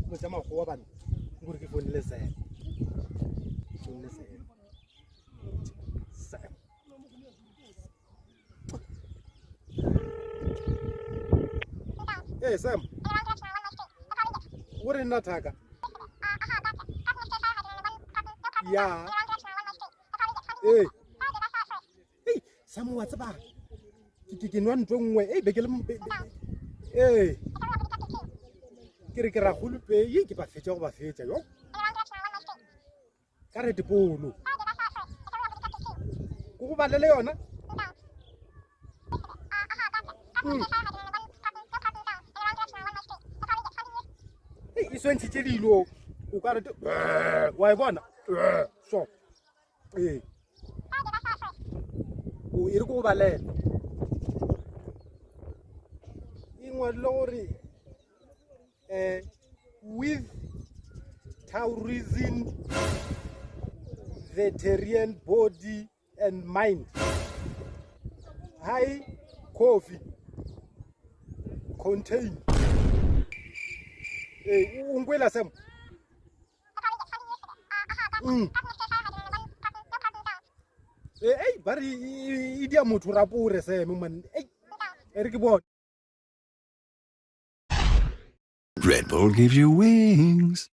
mo tsama go wa bana go re ke phone le Sam Sam Sam what in Nataka yeah hey Sam what's about ke nwa ntwe nngwe be ke le ke re ke Rakgolo Bae ke ba fetša go ba fetša yo ka re dipono go balele yona e swentšitše dilo o ka re wa e bona so o e re go balele ingwadile gore with tourism veteran body and mind high coffee contain ungwela Sam bari idia motho rapore Sam man re ke bona Red Bull gives you wings.